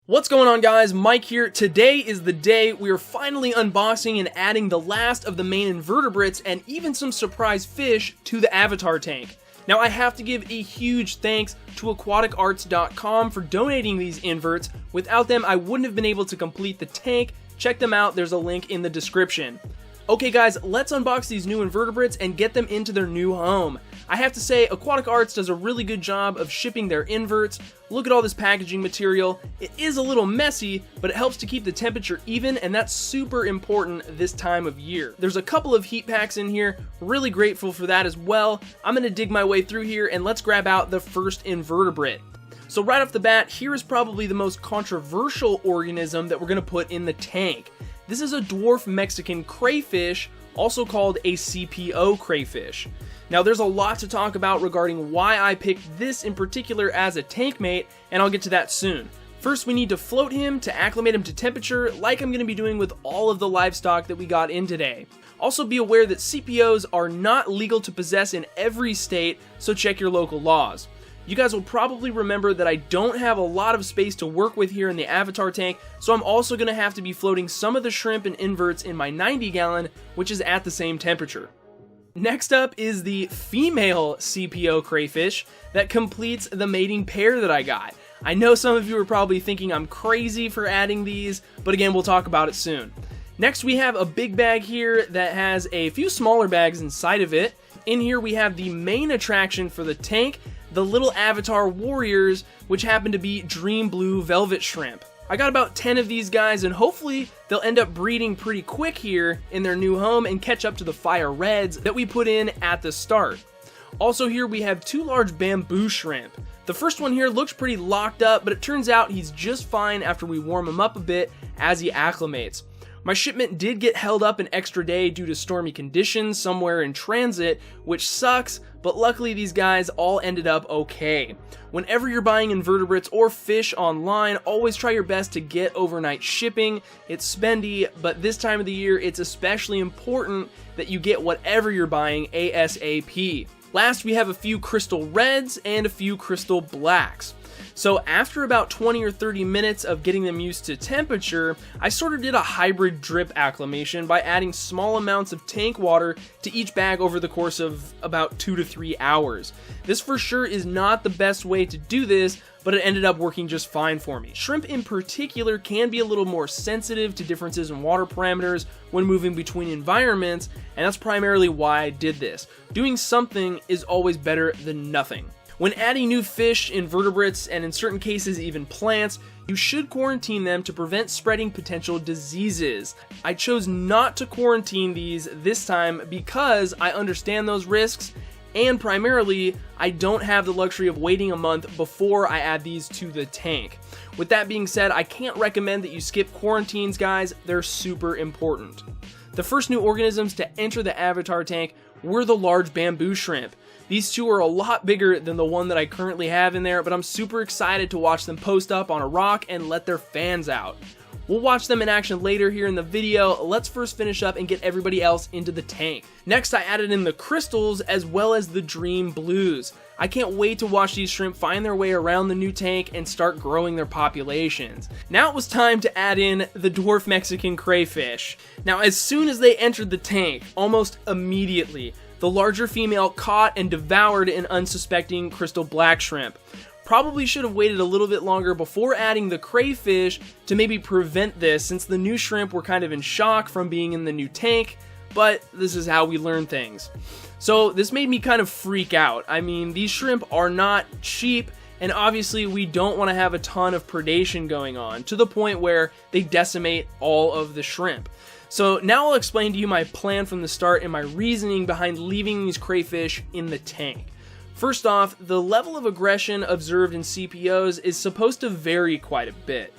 What's going on, guys? Mike here. Today is the day we are finally unboxing and adding the last of the main invertebrates and even some surprise fish to the Avatar tank. Now, I have to give a huge thanks to aquaticarts.com for donating these inverts. Without them, I wouldn't have been able to complete the tank. Check them out, there's a link in the description. Okay guys, let's unbox these new invertebrates and get them into their new home. I have to say, Aquatic Arts does a really good job of shipping their inverts. Look at all this packaging material. It is a little messy, but it helps to keep the temperature even, and that's super important this time of year. There's a couple of heat packs in here, really grateful for that as well. I'm gonna dig my way through here and let's grab out the first invertebrate. So right off the bat, here is probably the most controversial organism that we're gonna put in the tank. This is a dwarf Mexican crayfish, also called a CPO crayfish. Now there's a lot to talk about regarding why I picked this in particular as a tank mate, and I'll get to that soon. First, we need to float him to acclimate him to temperature, like I'm going to be doing with all of the livestock that we got in today. Also be aware that CPOs are not legal to possess in every state, so check your local laws. You guys will probably remember that I don't have a lot of space to work with here in the Avatar tank, so I'm also going to have to be floating some of the shrimp and inverts in my 90 gallon, which is at the same temperature. Next up is the female CPO crayfish that completes the mating pair that I got. I know some of you are probably thinking I'm crazy for adding these, but again, we'll talk about it soon. Next, we have a big bag here that has a few smaller bags inside of it. In here, we have the main attraction for the tank, the little Avatar warriors, which happen to be dream blue velvet shrimp. I got about 10 of these guys, and hopefully they'll end up breeding pretty quick here in their new home and catch up to the fire reds that we put in at the start. Also here we have two large bamboo shrimp. The first one here looks pretty locked up, but it turns out he's just fine after we warm him up a bit as he acclimates. My shipment did get held up an extra day due to stormy conditions somewhere in transit, which sucks, but luckily these guys all ended up okay. Whenever you're buying invertebrates or fish online, always try your best to get overnight shipping. It's spendy, but this time of the year it's especially important that you get whatever you're buying ASAP. Last, we have a few crystal reds and a few crystal blacks. So after about 20 or 30 minutes of getting them used to temperature, I sort of did a hybrid drip acclimation by adding small amounts of tank water to each bag over the course of about 2 to 3 hours. This for sure is not the best way to do this, but it ended up working just fine for me. Shrimp in particular can be a little more sensitive to differences in water parameters when moving between environments, and that's primarily why I did this. Doing something is always better than nothing. When adding new fish, invertebrates, and in certain cases even plants, you should quarantine them to prevent spreading potential diseases. I chose not to quarantine these this time because I understand those risks, and primarily, I don't have the luxury of waiting a month before I add these to the tank. With that being said, I can't recommend that you skip quarantines, guys. They're super important. The first new organisms to enter the Avatar tank were the large bamboo shrimp. These two are a lot bigger than the one that I currently have in there, but I'm super excited to watch them post up on a rock and let their fans out. We'll watch them in action later here in the video. Let's first finish up and get everybody else into the tank. Next, I added in the crystals as well as the dream blues. I can't wait to watch these shrimp find their way around the new tank and start growing their populations. Now it was time to add in the dwarf Mexican crayfish. Now, as soon as they entered the tank, almost immediately, the larger female caught and devoured an unsuspecting crystal black shrimp. Probably should have waited a little bit longer before adding the crayfish to maybe prevent this, since the new shrimp were kind of in shock from being in the new tank, but this is how we learn things. So this made me kind of freak out. I mean, these shrimp are not cheap, and obviously we don't want to have a ton of predation going on, to the point where they decimate all of the shrimp. So now I'll explain to you my plan from the start and my reasoning behind leaving these crayfish in the tank. First off, the level of aggression observed in CPOs is supposed to vary quite a bit,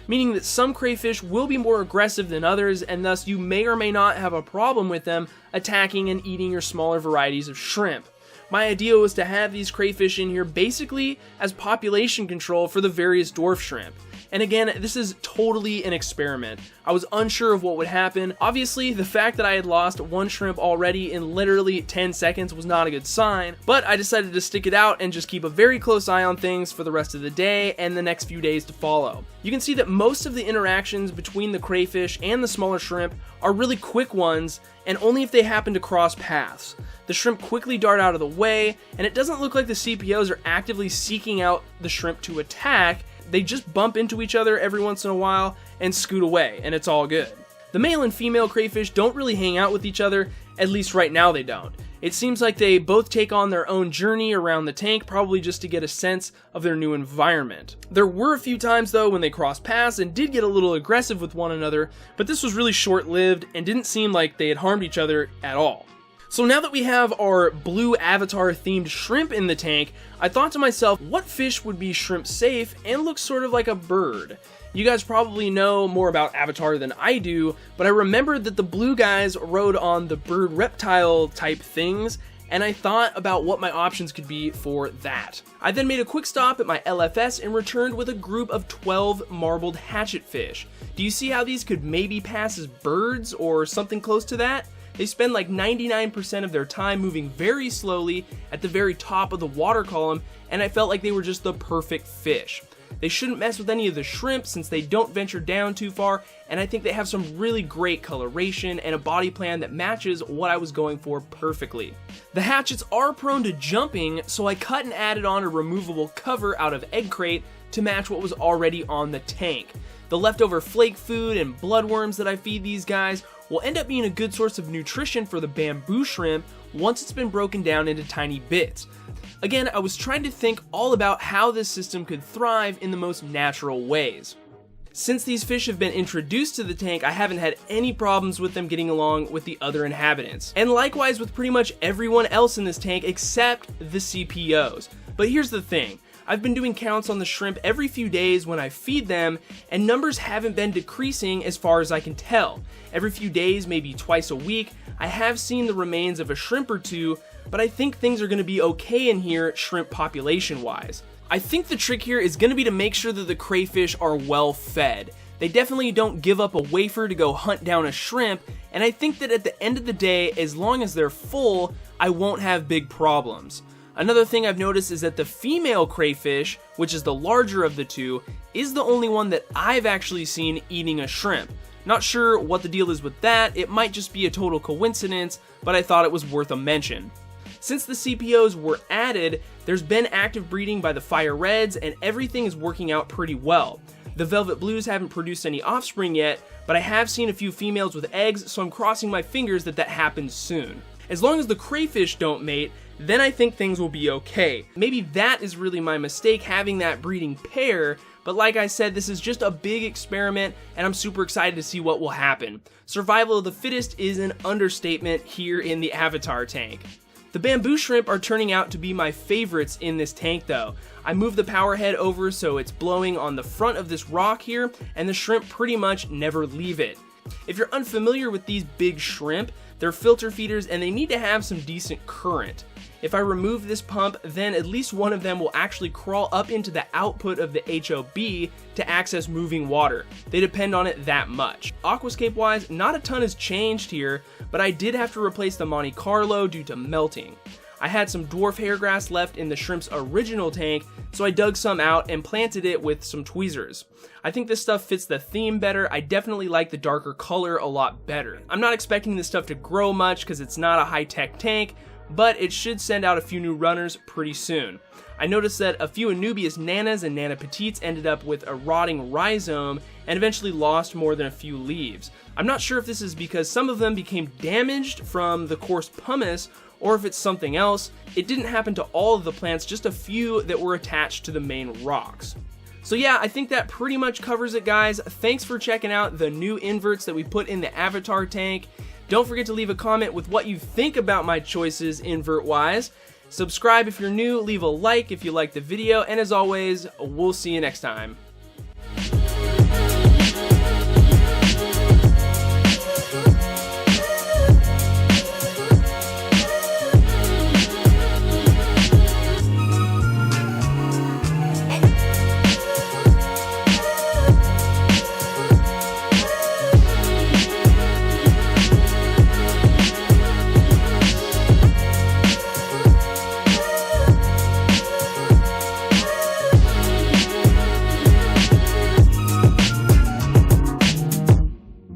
meaning that some crayfish will be more aggressive than others, and thus you may or may not have a problem with them attacking and eating your smaller varieties of shrimp. My idea was to have these crayfish in here basically as population control for the various dwarf shrimp. And again, this is totally an experiment. I was unsure of what would happen. Obviously, the fact that I had lost one shrimp already in literally 10 seconds was not a good sign, but I decided to stick it out and just keep a very close eye on things for the rest of the day and the next few days to follow. You can see that most of the interactions between the crayfish and the smaller shrimp are really quick ones, and only if they happen to cross paths. The shrimp quickly dart out of the way, and it doesn't look like the CPOs are actively seeking out the shrimp to attack. They just bump into each other every once in a while and scoot away, and it's all good. The male and female crayfish don't really hang out with each other, at least right now they don't. It seems like they both take on their own journey around the tank, probably just to get a sense of their new environment. There were a few times though when they crossed paths and did get a little aggressive with one another, but this was really short-lived and didn't seem like they had harmed each other at all. So now that we have our blue avatar themed shrimp in the tank, I thought to myself, what fish would be shrimp safe and look sort of like a bird? You guys probably know more about Avatar than I do, but I remembered that the blue guys rode on the bird reptile type things, and I thought about what my options could be for that. I then made a quick stop at my LFS and returned with a group of 12 marbled hatchetfish. Do you see how these could maybe pass as birds or something close to that? They spend like 99% of their time moving very slowly at the very top of the water column, and I felt like they were just the perfect fish. They shouldn't mess with any of the shrimp since they don't venture down too far, and I think they have some really great coloration and a body plan that matches what I was going for perfectly. The hatchets are prone to jumping, so I cut and added on a removable cover out of egg crate to match what was already on the tank. The leftover flake food and bloodworms that I feed these guys will end up being a good source of nutrition for the bamboo shrimp once it's been broken down into tiny bits. Again, I was trying to think all about how this system could thrive in the most natural ways. Since these fish have been introduced to the tank, I haven't had any problems with them getting along with the other inhabitants. And likewise with pretty much everyone else in this tank except the CPOs. But here's the thing. I've been doing counts on the shrimp every few days when I feed them, and numbers haven't been decreasing as far as I can tell. Every few days, maybe twice a week, I have seen the remains of a shrimp or two, but I think things are going to be okay in here shrimp population wise. I think the trick here is going to be to make sure that the crayfish are well fed. They definitely don't give up a wafer to go hunt down a shrimp, and I think that at the end of the day, as long as they're full, I won't have big problems. Another thing I've noticed is that the female crayfish, which is the larger of the two, is the only one that I've actually seen eating a shrimp. Not sure what the deal is with that, it might just be a total coincidence, but I thought it was worth a mention. Since the CPOs were added, there's been active breeding by the Fire Reds and everything is working out pretty well. The Velvet Blues haven't produced any offspring yet, but I have seen a few females with eggs, so I'm crossing my fingers that that happens soon. As long as the crayfish don't mate, then I think things will be okay. Maybe that is really my mistake, having that breeding pair, but like I said, this is just a big experiment and I'm super excited to see what will happen. Survival of the fittest is an understatement here in the Avatar tank. The bamboo shrimp are turning out to be my favorites in this tank though. I moved the power head over so it's blowing on the front of this rock here, and the shrimp pretty much never leave it. If you're unfamiliar with these big shrimp, they're filter feeders and they need to have some decent current. If I remove this pump, then at least one of them will actually crawl up into the output of the HOB to access moving water. They depend on it that much. Aquascape wise, not a ton has changed here, but I did have to replace the Monte Carlo due to melting. I had some dwarf hairgrass left in the shrimp's original tank, so I dug some out and planted it with some tweezers. I think this stuff fits the theme better. I definitely like the darker color a lot better. I'm not expecting this stuff to grow much because it's not a high-tech tank, but it should send out a few new runners pretty soon. I noticed that a few Anubias nanas and nana petites ended up with a rotting rhizome and eventually lost more than a few leaves. I'm not sure if this is because some of them became damaged from the coarse pumice or if it's something else. It didn't happen to all of the plants, just a few that were attached to the main rocks. So yeah, I think that pretty much covers it, guys. Thanks for checking out the new inverts that we put in the Avatar tank. Don't forget to leave a comment with what you think about my choices invert-wise. Subscribe if you're new, leave a like if you liked the video, and as always, we'll see you next time.